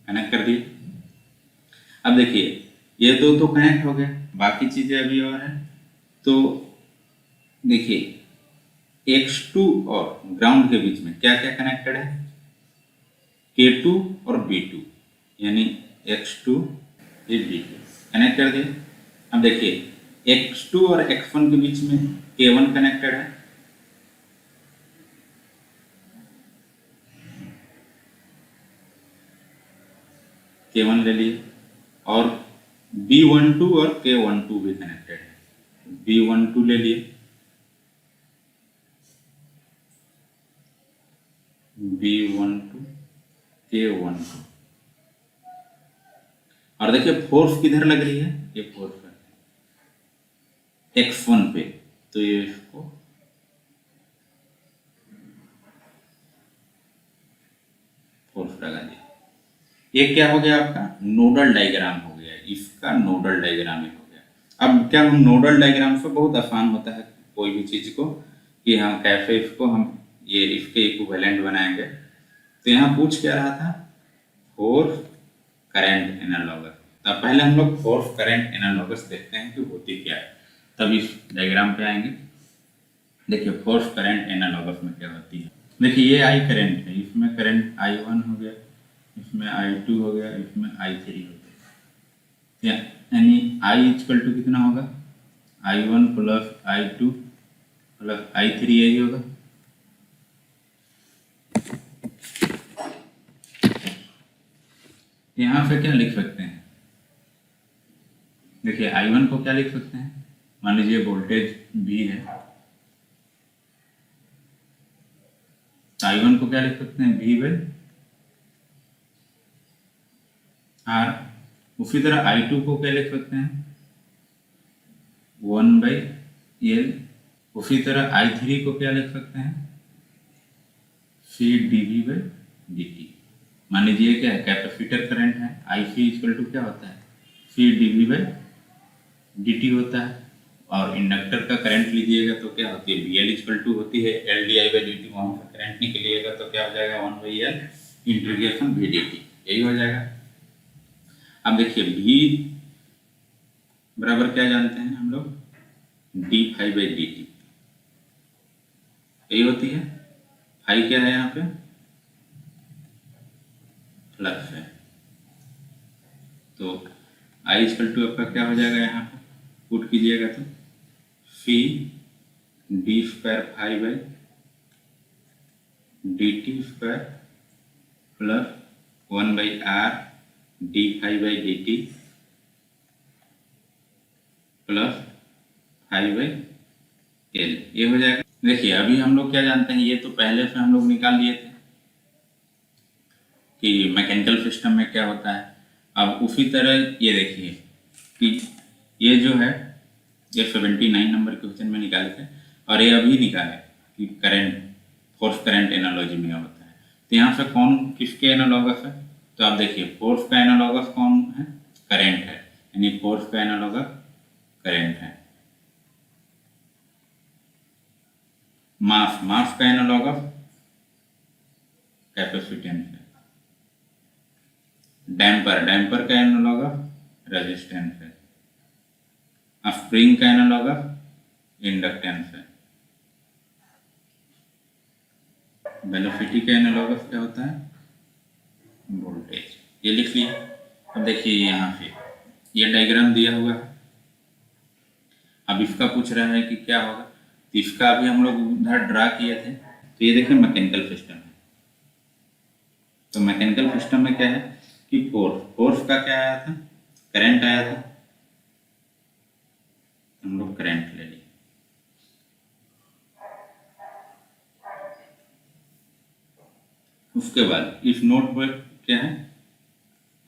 Speaker 1: कनेक्ट कर दिए। अब देखिए ये दो तो कनेक्ट हो गए, बाकी चीजें अभी और है। तो देखिए x2 और ग्राउंड के बीच में क्या क्या कनेक्टेड है, K2 और B2, यानी x2 ये B2 कनेक्ट कर दिए। अब देखिए x2 और x1 के बीच में K1 कनेक्टेड है, K1 ले लिए। और B12 और K12 भी कनेक्टेड है, B12 ले लिए, B12 K12। और देखिए फोर्स किधर लग रही है, ये फोर्स है x1 पे, तो ये इसको फोर्स लगा दिया। ये क्या हो गया आपका नोडल डायग्राम हो गया, इसका नोडल डायग्राम ही हो गया। अब क्या हम नोडल डायग्राम से बहुत आसान होता है कोई भी चीज को कि हम कैसे इसको हम ये इसके इक्विवेलेंट बनाएंगे। तो यहाँ पूछ क्या रहा था, फोर्स करंट एनालॉगस। तो पहले हम लोग फोर्स करंट एनालॉगस देखते हैं कि होती क्या है, तब इस डायग्राम पे आएंगे। देखिए फोर्स करंट एनालॉगस में क्या होती है, देखिए ये आई करंट है, इसमें करंट I1 हो गया, इसमें I2 हो गया, इसमें I3 हो गया, यानी I इक्वल टू कितना होगा, I1 plus I2 plus I3 यही होगा। यहाँ से क्या लिख सकते हैं, देखिए I1 को क्या लिख सकते हैं, मान लीजिए वोल्टेज V है, तो I1 को क्या लिख सकते हैं, V बाई R। उसी तरह I2 को क्या लिख सकते हैं, 1 बाई L। उसी तरह I3 को क्या लिख सकते हैं, C dV बाई dt। मान लीजिए क्या है, कैपेसिटर करंट है, IC इक्वल टू क्या होता है, C dV बाई dt होता है। और इंडक्टर का करंट लीजिएगा तो क्या होती है, VL इक्वल टू होती है L di बाई dt। वहाँ पर करंट निकलिएगा तो क्या हो जाएगा, 1 by L integration V dt, यही हो जाएगा। अब देखिए V बराबर क्या जानते हैं हम लोग, d phi by D T, यही होती है। फाई क्या है यहाँ पे, फ्लक्स है, तो I इक्वल टू आपका क्या हो जाएगा, यहाँ पे पुट कीजिएगा तो C D square phi by D T square plus 1 by R D phi by D T plus phi by L, ये हो जाएगा। देखिए अभी हम लोग क्या जानते हैं, ये तो पहले से हम लोग निकाल लिए थे कि मैकेनिकल सिस्टम में क्या होता है। अब उसी तरह ये देखिए कि ये जो है ये 79 नंबर के क्वेश्चन में निकाले थे, और ये अभी निकाले कि करंट फोर्स करंट एनालॉजी में होता है। तो यहाँ से कौन किसके एनालॉगस है, तो आप देखिए फोर्स का एनालॉगस कौन है, करंट है, यानी फोर्स का एनालॉगस करंट है। मास का एनालॉगस कैपेसिटेंस है। डैम्पर का एनालॉगस रेजिस्टेंस है। स्प्रिंग का एनालॉग ऑफ इंडक्टेंस है। वेलोसिटी का एनालॉग ऑफ क्या होता है? वोल्टेज। ये लिख लिया। अब देखिए यहाँ पे ये डायग्राम दिया हुआ है। अब इसका पूछ रहा है कि क्या होगा, तो इसका अभी हम लोग उधर ड्रा किए थे। तो ये देखिए मैकेनिकल सिस्टम है। तो मैकेनिकल सिस्टम में क्या है कि फोर्स का क्या आया था? करंट आया था। हम लोग करंट ले लिए। उसके बाद इस नोट पर क्या है,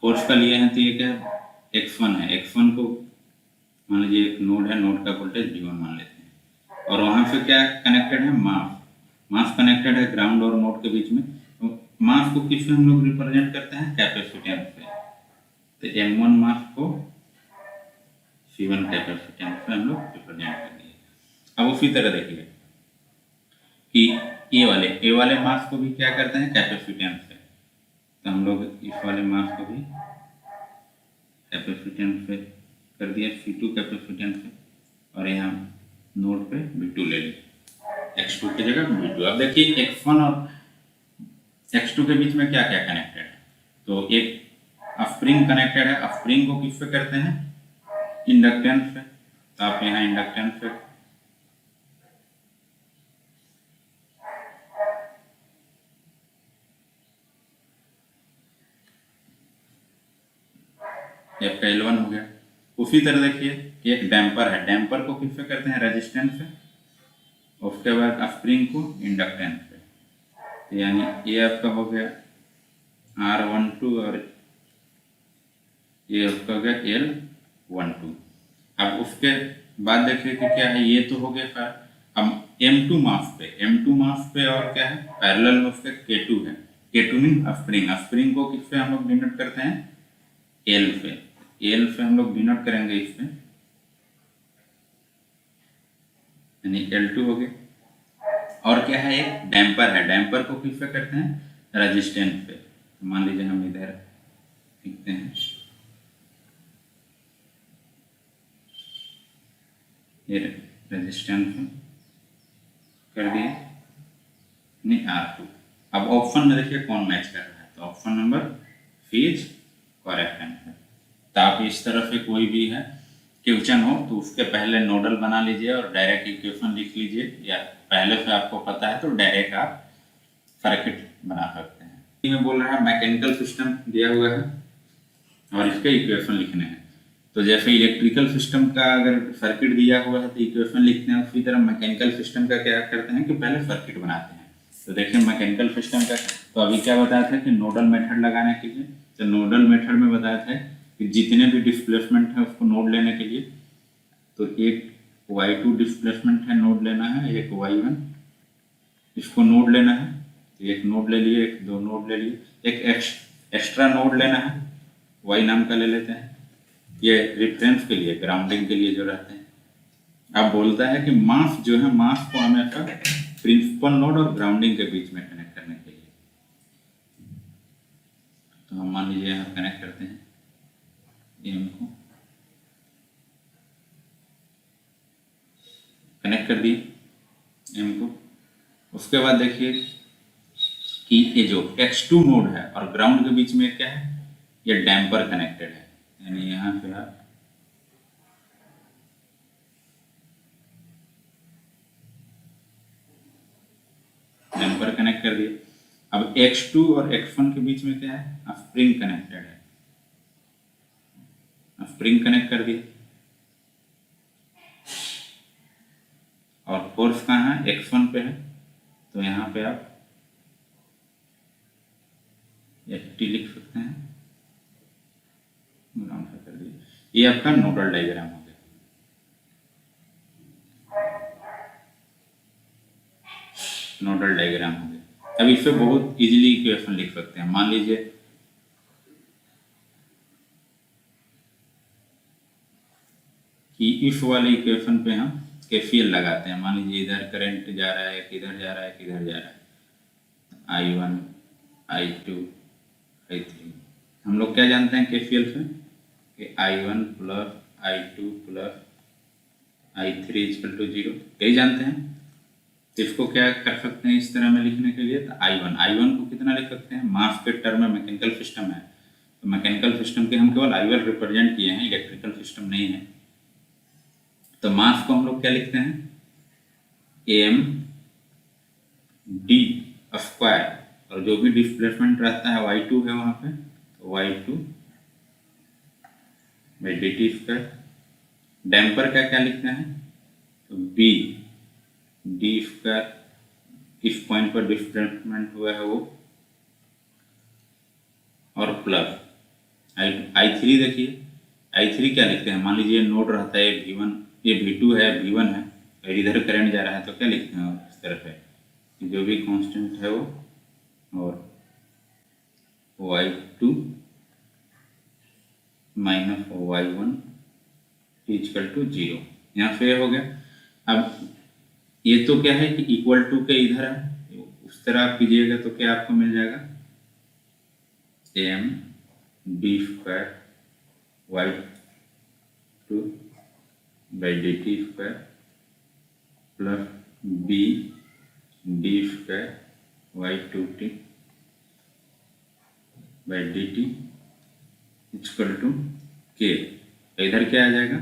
Speaker 1: फोर्स का लिए हैं, तो ये क्या है? x1 है। x1 को मान लीजिए एक नोड है, नोड का वोल्टेज V1 मान लेते हैं, और वहां से क्या कनेक्टेड है? मास कनेक्टेड है ग्राउंड और नोड के बीच में। तो मास को किस में हम लोग रिप्रेजेंट करते हैं? कैपेसिटेंस से। तो M1 मास को C1 कैपेसिटेंस में हम लोग रिप्रेजेंट कर दिए। अब उसी तरह देखिए कि ए वाले मास को भी क्या करते हैं? कैपेसिटेंस से। तो हम लोग इस वाले मास को भी कैपेसिटेंस से कर दिया, C2 कैपेसिटेंस से, और यहाँ नोड पे V2 ले लिया, X2 की जगह V2। अब देखिए X1 और X2 के बीच में क्या क्या कनेक्टेड है? तो एक स्प्रिंग कनेक्टेड है। स्प्रिंग को किस पे करते हैं? इंडक्टेंस पे। तो आप यहाँ इंडक्टेंस पे आपका L1 हो गया। उसी तरह देखिए कि एक डैम्पर है। डैम्पर को किस पे करते हैं? रेजिस्टेंस पे। उसके बाद स्प्रिंग को इंडक्टेंस पे। तो यानी ये आपका हो गया R12 और ये आपका हो गया L12। अब उसके बाद देखिए कि क्या है, ये तो हो गया। अब M2 मास पे और क्या है? पैरेलल में उसके K2 है। K2 mean spring. स्प्रिंग को किस पे हम लोग डिनोट करते हैं? L पे। L पे हम लोग डिनोट करेंगे इस पे, यानी L2 हो गया। और क्या है? एक डैम्पर है। डैम्पर को किस पे करते हैं? रेजिस्टेंस पे। मान लीजिए हम इधर लिखते हैं, ये रेजिस्टेंस कर दिए, नहीं R2। अब ऑप्शन में देखिए कौन मैच कर रहा है, तो option number C is correct answer. तो आप इस तरह से कोई भी है क्वेश्चन हो तो उसके पहले नोडल बना लीजिए और डायरेक्ट इक्वेशन लिख लीजिए, या पहले से आपको पता है तो डायरेक्ट आप सर्किट बना सकते हैं। मैं बोल रहा है मैकेनिकल सिस्टम दिया हुआ है और इसके इक्वेशन लिखने हैं। तो जैसे इलेक्ट्रिकल सिस्टम का अगर सर्किट दिया हुआ है तो इक्वेशन लिखते हैं, उसी तरह मैकेनिकल सिस्टम का क्या करते हैं कि पहले सर्किट बनाते हैं। तो देखिए मैकेनिकल सिस्टम का, तो अभी क्या बताया था कि नोडल मेथड लगाने के लिए, तो नोडल मेथड में बताया था कि जितने भी डिस्प्लेसमेंट है उसको नोड लेने के लिए, तो एक y2 डिस्प्लेसमेंट है, नोड लेना है, एक y1 इसको नोड लेना है, तो एक नोड ले लिए, एक दो नोड ले लिए, एक एक्स्ट्रा नोड लेना है, y नाम का ले लेते हैं, ये रेफरेंस के लिए, ग्राउंडिंग के लिए जो रहते हैं। अब बोलता है कि मास जो है, मास को हमेशा प्रिंसिपल नोड और ग्राउंडिंग के बीच में कनेक्ट करने के लिए, तो हम मान लीजिए यहाँ कनेक्ट करते हैं एम को, कनेक्ट कर दिए एम को। उसके बाद देखिए कि ये जो X2 नोड है और ग्राउंड के बीच में क्या है, ये डैम्पर कनेक्टेड है, यानी यहाँ पे आप डैम्पर कनेक्ट कर दिए। अब X2 और X1 के बीच में क्या है, स्प्रिंग कनेक्टेड है, स्प्रिंग कनेक्ट कर दिए। और फोर्स कहाँ है, X1 पे है, तो यहाँ पे आप Ft लिख सकते हैं, ग्राउंड से कर दिए। ये आपका नोडल डायग्राम हो गया। नोडल डायग्राम हो गया। अब इससे बहुत इजीली इक्वेशन लिख सकते हैं। मान लीजिए कि इस वाले इक्वेशन पे हम KCL लगाते हैं। मान लीजिए इधर करंट जा रहा है, किधर जा रहा है, किधर जा रहा है, I1 I2 I3। हम लोग क्या जानते हैं KCL से कि I1 plus I2 plus I3 equal to 0, यही जानते हैं। तो इसको क्या कर सकते हैं इस तरह में लिखने के लिए, तो I1 को कितना लिख सकते हैं, मास के टर्म में मैकेनिकल सिस्टम है, तो मैकेनिकल सिस्टम के हम केवल I1 रिप्रेजेंट किए हैं, इलेक्ट्रिकल सिस्टम नहीं है। तो मास को हम लोग क्या लिखते हैं, am d स्क्वायर, और जो भी डिस्प्लेसमेंट रहता है y2 है वहाँ पे, तो y2 by dt square. Damper क्या क्या लिखते हैं, तो b d स्क्वायर, किस पॉइंट पर डिस्प्लेसमेंट हुआ है वो, और प्लस I3 देखिए, I3 क्या लिखते हैं, मान लीजिए नोड रहता है V1, ये V2 है, V1 है, और इधर करंट जा रहा है, तो क्या लिखते हैं इस तरफ है, जो भी कांस्टेंट है वो, और y2 minus y1 equal to 0, यहाँ से हो गया। अब ये तो क्या है कि इक्वल टू के इधर है, उस तरह आप कीजिएगा तो क्या आपको मिल जाएगा, m d square y2 by dt square plus b d square y2t by dt equal to k। इधर क्या आ जाएगा,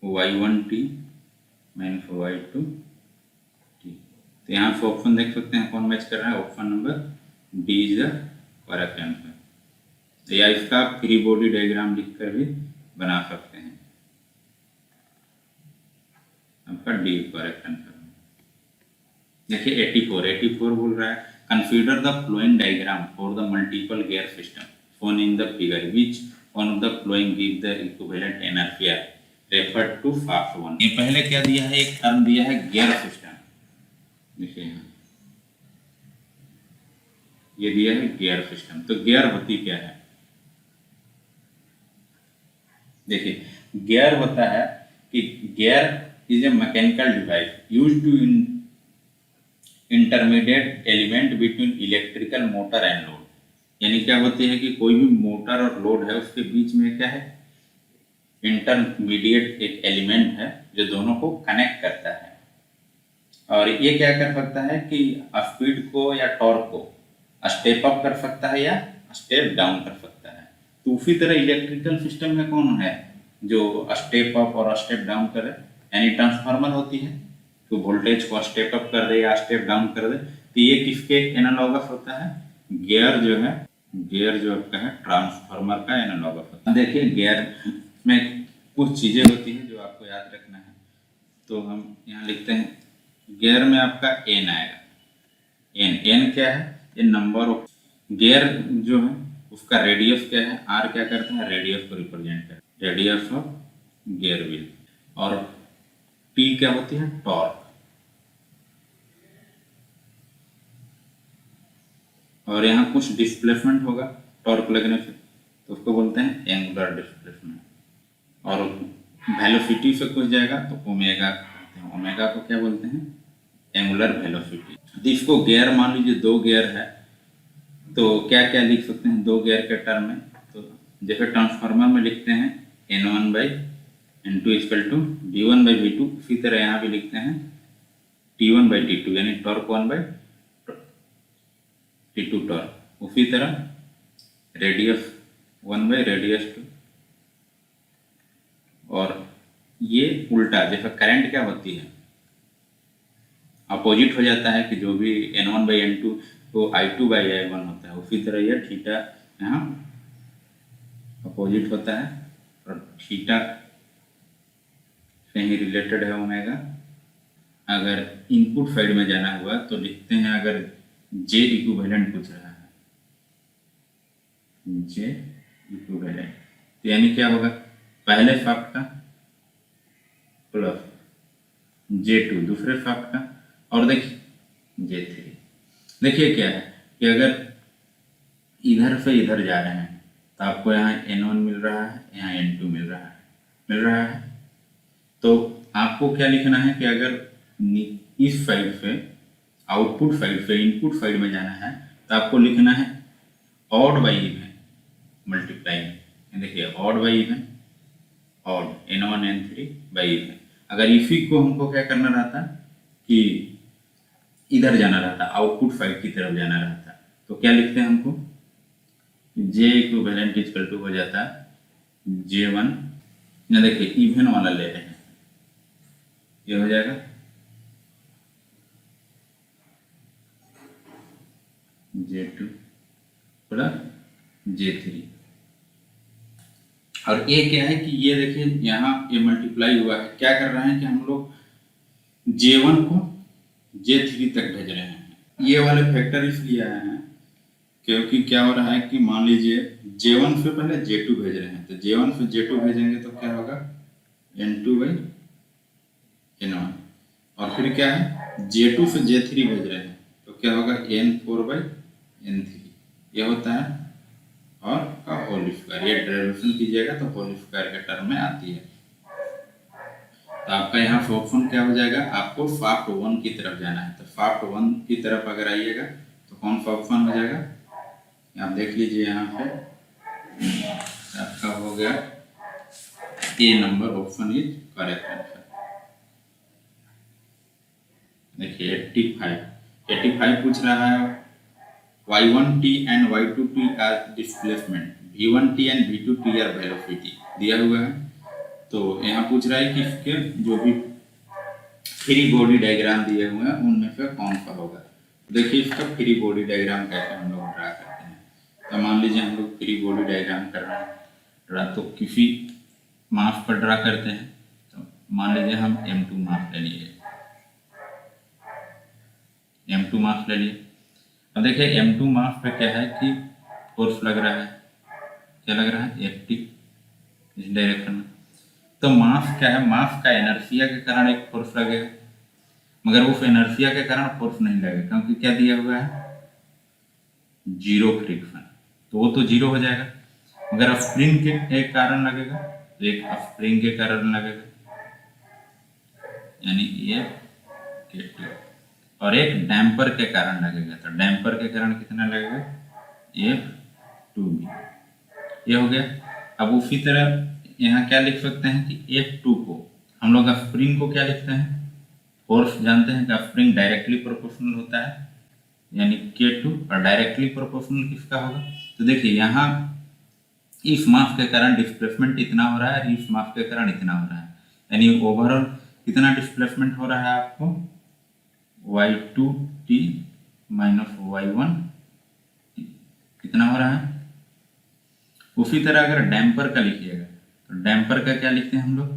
Speaker 1: y1t माइनस y2t। तो यहाँ से ऑप्शन देख सकते हैं कौन मैच कर रहा है, option number D is the correct answer. या इसका आप फ्री बॉडी डायग्राम लिखकर भी बना सकते हैं, आपका डी करेक्ट आंसर। देखिए 84 बोल रहा है, consider the flowing diagram for the multiple gear system shown in the figure, which one of the flowing give the equivalent energy referred to fast one। ये पहले क्या दिया है, एक टर्म दिया है गियर सिस्टम, देखिए यहाँ ये दिया है गियर सिस्टम। तो गियर होती क्या है, देखिए गियर होता है कि gear is a mechanical device used to intermediate element between electrical motor and load. यानी क्या होती है कि कोई भी मोटर और लोड है उसके बीच में क्या है, इंटरमीडिएट एक एलिमेंट है जो दोनों को कनेक्ट करता है, और ये क्या कर सकता है कि स्पीड को या टॉर्क को स्टेप अप कर सकता है या स्टेप डाउन कर सकता है। तो उसी तरह इलेक्ट्रिकल सिस्टम में कौन है जो स्टेप अप और स्टेप डाउन करे, यानी ट्रांसफार्मर होती है तो वोल्टेज को स्टेप अप कर दे या स्टेप डाउन कर दे। तो ये किसके एनालॉगस होता है, गियर जो है, गियर जो आपका है ट्रांसफार्मर का एनालॉगस होता है। देखिए गियर में कुछ चीज़ें होती हैं जो आपको याद रखना है, तो हम यहाँ लिखते हैं गियर में आपका एन आएगा, एन क्या है, ये नंबर ऑफ गियर जो है उसका रेडियस क्या है, आर क्या करता है, रेडियस को रिप्रेजेंट करता है, रेडियस ऑफ गियर व्हील। और टी क्या होती है, टॉर्क। और यहाँ कुछ डिस्प्लेसमेंट होगा टॉर्क लगने से, तो उसको बोलते हैं एंगुलर डिस्प्लेसमेंट। और वेलोसिटी से कुछ जाएगा तो ओमेगा कहते हैं, ओमेगा को क्या बोलते हैं, एंगुलर वेलोसिटी। तो इसको गियर मान लीजिए दो गियर है, तो क्या क्या लिख सकते हैं दो गियर के टर्म में, तो जैसे ट्रांसफार्मर में लिखते हैं N1 by N2 equal to D1 by V2, उसी तरह यहाँ भी लिखते हैं T1 बाई T2, यानी टॉर्क 1 बाई T2 टॉर्क। उसी तरह रेडियस 1 बाई रेडियस 2। और ये उल्टा, जैसे करंट क्या होती है, अपोजिट हो जाता है कि जो भी N1 बाई N2 तो I2 बाई I1 होता है, उसी तरह ये थीटा यहाँ अपोजिट होता है, और थीटा से ही रिलेटेड है ओमेगा। अगर इनपुट साइड में जाना हुआ तो लिखते हैं, अगर जे इक्विवेलेंट पूछ रहा है, जे इक्विवेलेंट, तो यानी क्या होगा, पहले शाफ्ट का प्लस J2 दूसरे शाफ्ट का, और देखिए J3। देखिए क्या है कि अगर इधर से इधर जा रहे हैं तो आपको यहाँ N1 मिल रहा है, यहाँ N2 मिल रहा है। तो आपको क्या लिखना है कि अगर इस साइड से आउटपुट साइड से इनपुट साइड में जाना है तो आपको लिखना है ऑड बाई इवन मल्टीप्लाई। देखिए odd by E one, odd n1 n3 by E one. अगर इफी को हमको क्या करना रहता कि इधर जाना रहता, आउटपुट फाइल की तरफ जाना रहता, तो क्या लिखते हैं हमको, जे इक्विवेलेंट इक्वल टू हो जाता J1, ना देखिए इवन वाला ले रहे हैं, ये हो जाएगा J2 प्लस J3। और ये क्या है कि ये देखिए यहाँ ये मल्टीप्लाई हुआ है, क्या कर रहे हैं कि हम लोग J1 को J3 तक भेज रहे हैं। ये वाले फैक्टर इसलिए आए हैं क्योंकि क्या हो रहा है कि मान लीजिए J1 से पहले J2 भेज रहे हैं, तो J1 से J2 भेजेंगे तो क्या होगा N2 बाई N1, और फिर क्या है J2 से J3 भेज रहे हैं तो क्या होगा N4 बाई N3, ये होता है और का होल स्क्वायर। ये डेरिवेशन कीजिएगा तो होल स्क्वायर के टर्म में आती है। तो आपका यहाँ ऑप्शन क्या हो जाएगा, आपको फाफ्ट 1 की तरफ जाना है, तो फाफ्ट 1 की तरफ अगर आइएगा तो कौन सा ऑप्शन हो जाएगा, आप देख लीजिए यहाँ पे आपका हो गया A number option is correct answer. देखिए 85 पूछ रहा है y1t and y2t are displacement, v1t and v2t are velocity दिया हुआ है। तो यहाँ पूछ रहा है कि इसके जो भी फ्री बॉडी डायग्राम दिए हुए हैं उनमें से कौन सा होगा। देखिए इसका फ्री बॉडी डायग्राम कैसे हम लोग ड्रा करते हैं, तो मान लीजिए हम लोग फ्री बॉडी डायग्राम कर रहे हैं ड्रा, तो किसी मास पर ड्रा करते हैं, तो मान लीजिए हम m2 मास ले लिए, m2 मास ले लिए। अब देखिए m2 मास पे क्या है कि फोर्स लग रहा है, क्या लग रहा है Ft इस डायरेक्शन में। तो मास क्या है, मास का इनर्शिया के कारण एक फोर्स लगेगा, मगर उस इनर्शिया के कारण फोर्स नहीं लगेगा क्योंकि क्या दिया हुआ है जीरो फ्रिक्शन, तो वो तो जीरो हो जाएगा। मगर स्प्रिंग के एक कारण लगेगा, तो एक स्प्रिंग के कारण लगेगा यानी F और एक डैम्पर के कारण लगेगा, तो डैम्पर के कारण कितना लगेगा F2b, ये हो गया। अब उसी तरह यहाँ क्या लिख सकते हैं कि F2 को हम लोग स्प्रिंग को क्या लिखते हैं, फोर्स जानते हैं कि स्प्रिंग डायरेक्टली प्रोपोर्शनल होता है यानी K2, और डायरेक्टली प्रोपोर्शनल किसका होगा, तो देखिए यहाँ इस मास के कारण डिस्प्लेसमेंट इतना हो रहा है, इस मास के कारण इतना हो रहा है, यानी ओवरऑल कितना डिस्प्लेसमेंट हो रहा है आपको y2t माइनस y1 कितना हो रहा है। उसी तरह अगर डैम्पर का लिखिएगा तो डैम्पर का क्या लिखते हैं हम लोग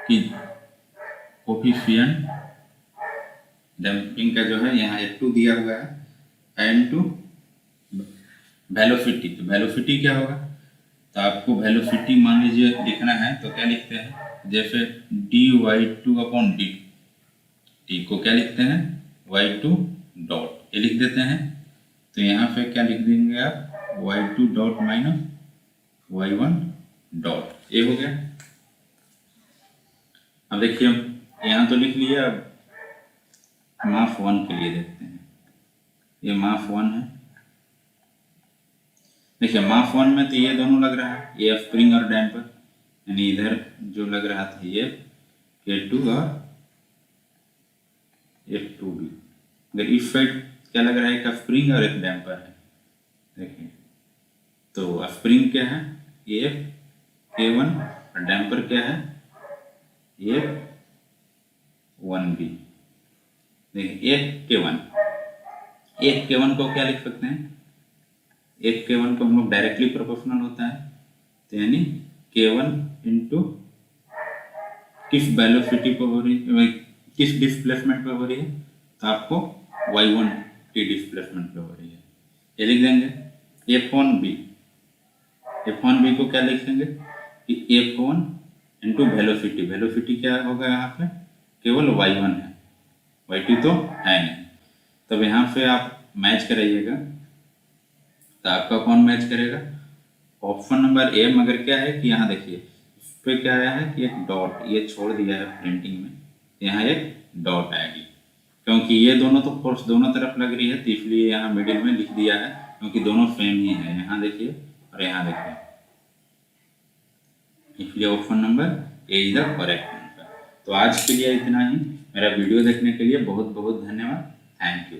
Speaker 1: कि कोफिशिएंट डैम्पिंग का जो है यहाँ F2 दिया हुआ है n2 वेलोसिटी, तो वेलोसिटी क्या होगा, तो आपको वेलोसिटी मान लीजिए लिखना है तो क्या लिखते हैं, जैसे dy2 अपॉन dt को क्या लिखते हैं y2 डॉट, ये लिख देते हैं। तो यहाँ पे क्या लिख देंगे आप y2 dot minus y1 dot, ये हो गया। अब देखिए यहाँ तो लिख लिया, अब मास 1 के लिए देखते हैं, ये मास 1 है। देखिए मास 1 में तो ये दोनों लग रहा है, ये स्प्रिंग और डैम्पर, यानी इधर जो लग रहा था ये K2 और F2b, अगर इस साइड क्या लग रहा है, एक स्प्रिंग और एक डैम्पर है। देखिए तो स्प्रिंग क्या है ये K1 और डैम्पर क्या है ये 1b। देखिए एक K1 को क्या लिख सकते हैं, एक K1 को हम लोग डायरेक्टली प्रोपोर्शनल होता है, तो यानी K1 इंटू किस वेलोसिटी पर हो रही है, किस डिस्प्लेसमेंट पे हो रही है, तो आपको y1 की डिस्प्लेसमेंट पे हो रही है, ये लिख देंगे। F1b को क्या लिखेंगे कि F1 इंटू वेलोसिटी, वेलोसिटी क्या होगा यहाँ पे केवल y1 है, y2 तो है नहीं। तब यहाँ से आप मैच कराइएगा, तो आपका कौन मैच करेगा, ऑप्शन नंबर ए। मगर क्या है कि यहाँ देखिए इस पे क्या आया है कि एक डॉट ये छोड़ दिया है प्रिंटिंग में, यहाँ एक डॉट आएगी क्योंकि ये दोनों तो फोर्स दोनों तरफ लग रही है, तो इसलिए यहाँ मिडिल में लिख दिया है क्योंकि दोनों सेम ही है। यहाँ देखिए और यहाँ देखिए, इसलिए option number A is the correct answer. तो आज के लिए इतना ही। मेरा वीडियो देखने के लिए बहुत बहुत धन्यवाद। Thank you.